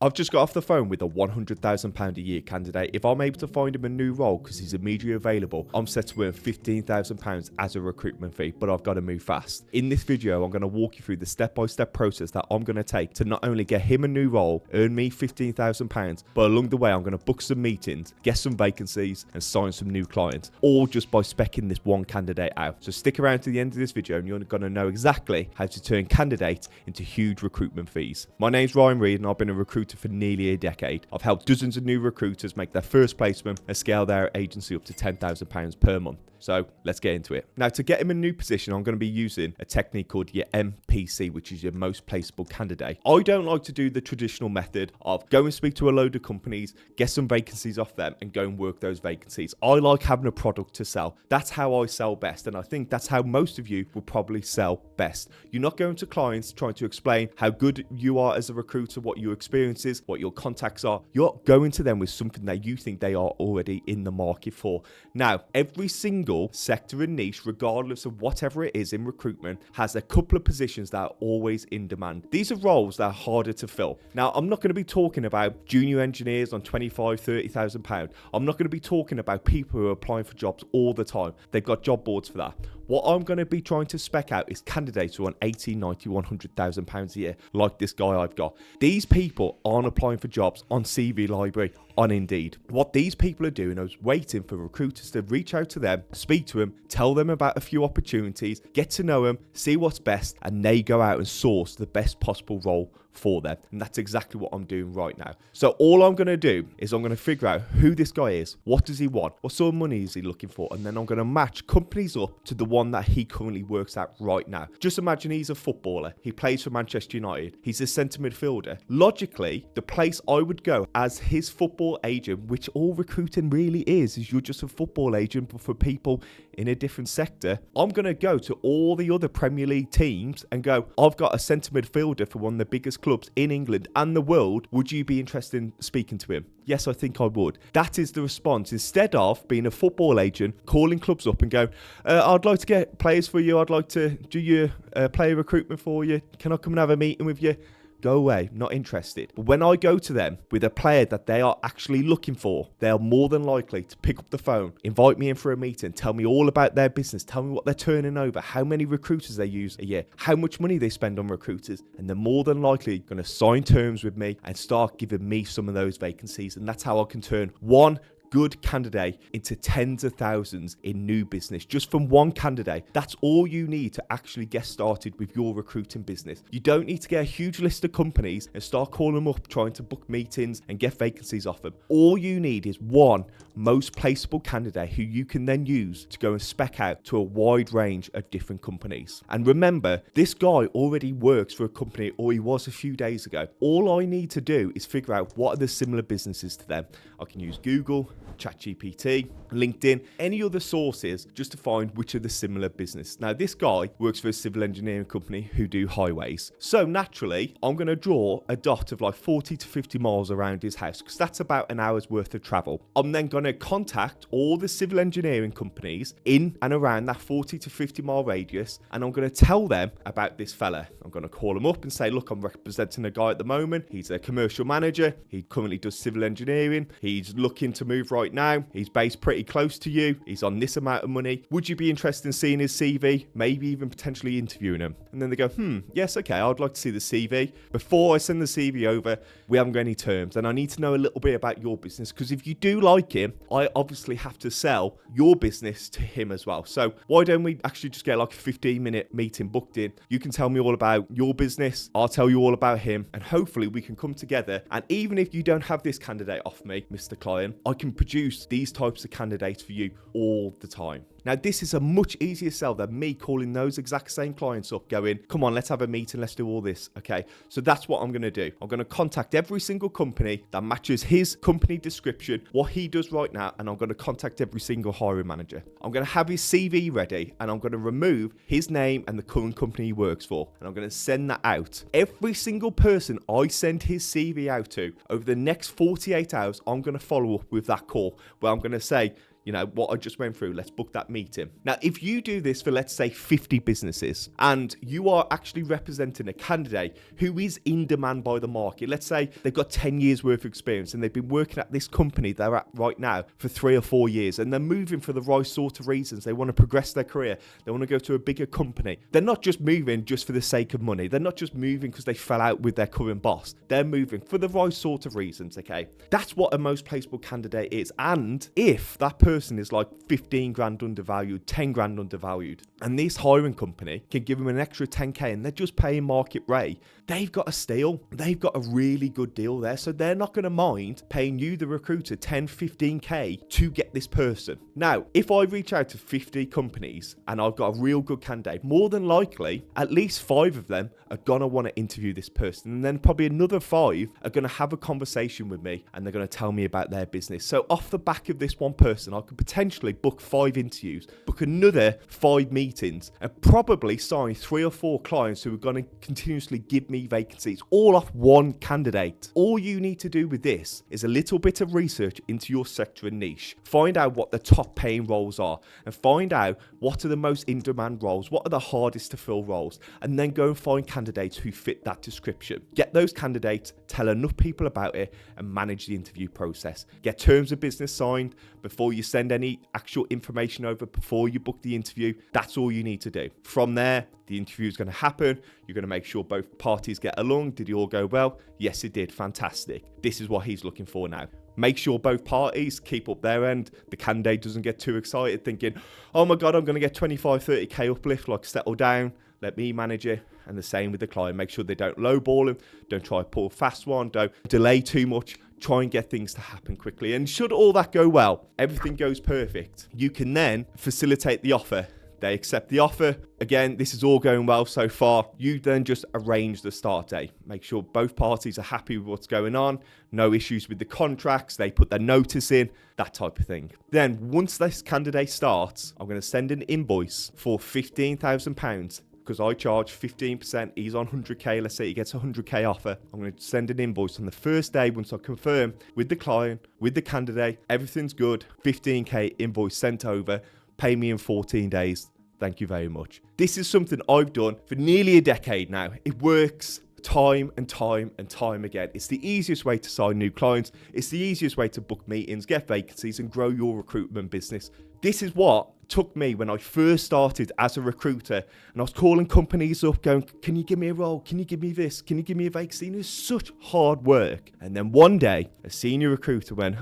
I've just got off the phone with a £100,000 a year candidate. If I'm able to find him a new role because he's immediately available, I'm set to earn £15,000 as a recruitment fee, but I've got to move fast. In this video, I'm going to walk you through the step-by-step process that I'm going to take to not only get him a new role, earn me £15,000, but along the way, I'm going to book some meetings, get some vacancies, and sign some new clients, all just by speccing this one candidate out. So stick around to the end of this video and you're going to know exactly how to turn candidates into huge recruitment fees. My name's Ryan Reed and I've been a recruiter for nearly a decade. I've helped dozens of new recruiters make their first placement and scale their agency up to £10,000 per month. So let's get into it. Now, to get him a new position, I'm going to be using a technique called your MPC, which is your most placeable candidate. I don't like to do the traditional method of go and speak to a load of companies, get some vacancies off them and go and work those vacancies. I like having a product to sell. That's how I sell best. And I think that's how most of you will probably sell best. You're not going to clients trying to explain how good you are as a recruiter, what your experience is, what your contacts are. You're going to them with something that you think they are already in the market for. Now, every single sector and niche, regardless of whatever it is in recruitment, has a couple of positions that are always in demand. These are roles that are harder to fill. Now, I'm not going to be talking about junior engineers on £25,000, £30,000. I'm not going to be talking about people who are applying for jobs all the time. They've got job boards for that. What I'm going to be trying to spec out is candidates who are on £80,000, £90,000, £100,000 a year, like this guy I've got. These people aren't applying for jobs on CV Library, on Indeed. What these people are doing is waiting for recruiters to reach out to them, speak to them, tell them about a few opportunities, get to know them, see what's best, and they go out and source the best possible role for them. And that's exactly what I'm doing right now. So all I'm going to do is I'm going to figure out who this guy is, what does he want, what sort of money is he looking for, and then I'm going to match companies up to the one that he currently works at right now. Just imagine he's a footballer. He plays for Manchester United. He's a centre midfielder. Logically, the place I would go as his football agent, which all recruiting really is you're just a football agent but for people in a different sector. I'm going to go to all the other Premier League teams and go, I've got a centre midfielder for one of the biggest clubs in England and the world. Would you be interested in speaking to him? Yes, I think I would. That is the response. Instead of being a football agent, calling clubs up and going, I'd like to get players for you. I'd like to do your player recruitment for you. Can I come and have a meeting with you? Go away, not interested. But when I go to them with a player that they are actually looking for, they are more than likely to pick up the phone, invite me in for a meeting, tell me all about their business, tell me what they're turning over, how many recruiters they use a year, how much money they spend on recruiters, and they're more than likely going to sign terms with me and start giving me some of those vacancies. And that's how I can turn one good candidate into tens of thousands in new business just from one candidate. That's all you need to actually get started with your recruiting business. You don't need to get a huge list of companies and start calling them up trying to book meetings and get vacancies off them. All you need is one most placeable candidate who you can then use to go and spec out to a wide range of different companies. And remember, this guy already works for a company, or he was a few days ago. All I need to do is figure out what are the similar businesses to them. I can use Google, ChatGPT, LinkedIn, any other sources just to find which are the similar business. Now, this guy works for a civil engineering company who do highways. So naturally, I'm going to draw a dot of like 40 to 50 miles around his house because that's about an hour's worth of travel. I'm then going to contact all the civil engineering companies in and around that 40 to 50 mile radius, and I'm going to tell them about this fella. I'm going to call him up and say, look, I'm representing a guy at the moment. He's a commercial manager. He currently does civil engineering. He's looking to move right now. He's based pretty close to you. He's on this amount of money. Would you be interested in seeing his CV? Maybe even potentially interviewing him? And then they go, yes, okay, I'd like to see the CV. Before I send the CV over, we haven't got any terms. And I need to know a little bit about your business, because if you do like him, I obviously have to sell your business to him as well. So why don't we actually just get like a 15-minute meeting booked in? You can tell me all about your business. I'll tell you all about him. And hopefully we can come together. And even if you don't have this candidate off me, Mr. Client, I can produce these types of candidates for you all the time. Now, this is a much easier sell than me calling those exact same clients up going, come on, let's have a meeting, let's do all this, okay? So that's what I'm going to do. I'm going to contact every single company that matches his company description, what he does right now, and I'm going to contact every single hiring manager. I'm going to have his CV ready, and I'm going to remove his name and the current company he works for, and I'm going to send that out. Every single person I send his CV out to, over the next 48 hours, I'm going to follow up with that call, where I'm going to say, You know, what I just went through, let's book that meeting. Now, if you do this for, let's say, 50 businesses, and you are actually representing a candidate who is in demand by the market, let's say they've got 10 years worth of experience and they've been working at this company they're at right now for 3 or 4 years, and they're moving for the right sort of reasons. They want to progress their career. They want to go to a bigger company. They're not just moving just for the sake of money. They're not just moving because they fell out with their current boss. They're moving for the right sort of reasons, okay? That's what a most placeable candidate is. And if that person is like 15 grand undervalued, 10 grand undervalued, and this hiring company can give them an extra 10k and they're just paying market rate, they've got a steal. They've got a really good deal there. So they're not going to mind paying you, the recruiter, 10, 15k to get this person. Now, if I reach out to 50 companies and I've got a real good candidate, more than likely, at least 5 of them are going to want to interview this person. And then probably another 5 are going to have a conversation with me and they're going to tell me about their business. So off the back of this one person, I could potentially book 5 interviews, book another 5 meetings, and probably sign 3 or 4 clients who are going to continuously give me vacancies, all off one candidate. All you need to do with this is a little bit of research into your sector and niche. Find out what the top paying roles are and find out what are the most in-demand roles, what are the hardest to fill roles, and then go and find candidates who fit that description. Get those candidates, tell enough people about it, and manage the interview process. Get terms of business signed before you send any actual information over, before you book the interview. That's all you need to do. From there, the interview is going to happen. You're going to make sure both parties get along. Did it all go well? Yes, it did. Fantastic. This is what he's looking for now. Make sure both parties keep up their end. The candidate doesn't get too excited thinking, oh my God, I'm going to get 25, 30k uplift. Like, settle down. Let me manage it. And the same with the client. Make sure they don't lowball him. Don't try to pull a fast one. Don't delay too much. Try and get things to happen quickly. And should all that go well, everything goes perfect, you can then facilitate the offer. They accept the offer. Again, this is all going well so far. You then just arrange the start date. Make sure both parties are happy with what's going on. No issues with the contracts. They put their notice in, that type of thing. Then once this candidate starts, I'm going to send an invoice for £15,000 because I charge 15%. He's on 100k. Let's say he gets a 100k offer. I'm going to send an invoice on the first day once I confirm with the client, with the candidate, everything's good. 15k invoice sent over. Pay me in 14 days. Thank you very much. This is something I've done for nearly a decade now. It works time and time and time again. It's the easiest way to sign new clients. It's the easiest way to book meetings, get vacancies, and grow your recruitment business. This is what took me when I first started as a recruiter, and I was calling companies up going, can you give me a role? Can you give me this? Can you give me a vacancy? And it was such hard work. And then one day, a senior recruiter went,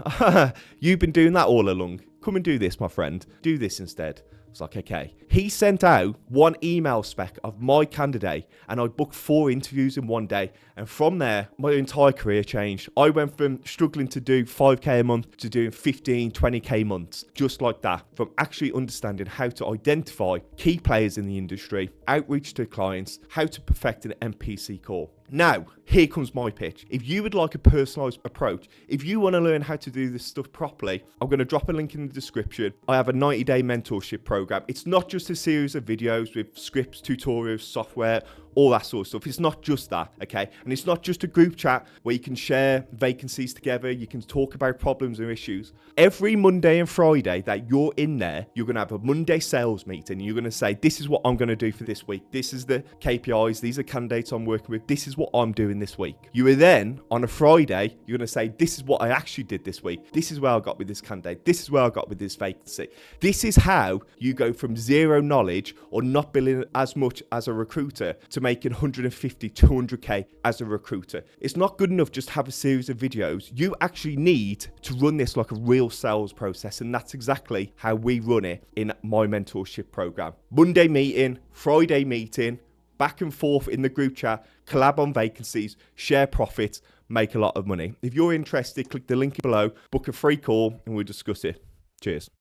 you've been doing that all along. Come and do this, my friend. Do this instead. I was like, okay. He sent out one email spec of my candidate and I booked 4 interviews in one day. And from there, my entire career changed. I went from struggling to do 5k a month to doing 15, 20k months. Just like that. From actually understanding how to identify key players in the industry, outreach to clients, how to perfect an MPC call. Now, here comes my pitch. If you would like a personalized approach, if you want to learn how to do this stuff properly, I'm going to drop a link in the description. I have a 90-day mentorship program. It's not just a series of videos with scripts, tutorials, software, all that sort of stuff. It's not just that, okay? And it's not just a group chat where you can share vacancies together, you can talk about problems or issues. Every Monday and Friday that you're in there, you're going to have a Monday sales meeting. You're going to say, this is what I'm going to do for this week. This is the KPIs. These are candidates I'm working with. This is what I'm doing this week. You are then, on a Friday, you're going to say, this is what I actually did this week. This is where I got with this candidate. This is where I got with this vacancy. This is how you go from zero knowledge or not billing as much as a recruiter to making 150, 200k as a recruiter. It's not good enough just to have a series of videos. You actually need to run this like a real sales process, and that's exactly how we run it in my mentorship program. Monday meeting, Friday meeting, back and forth in the group chat, collab on vacancies, share profits, make a lot of money. If you're interested, click the link below, book a free call, and we'll discuss it. Cheers.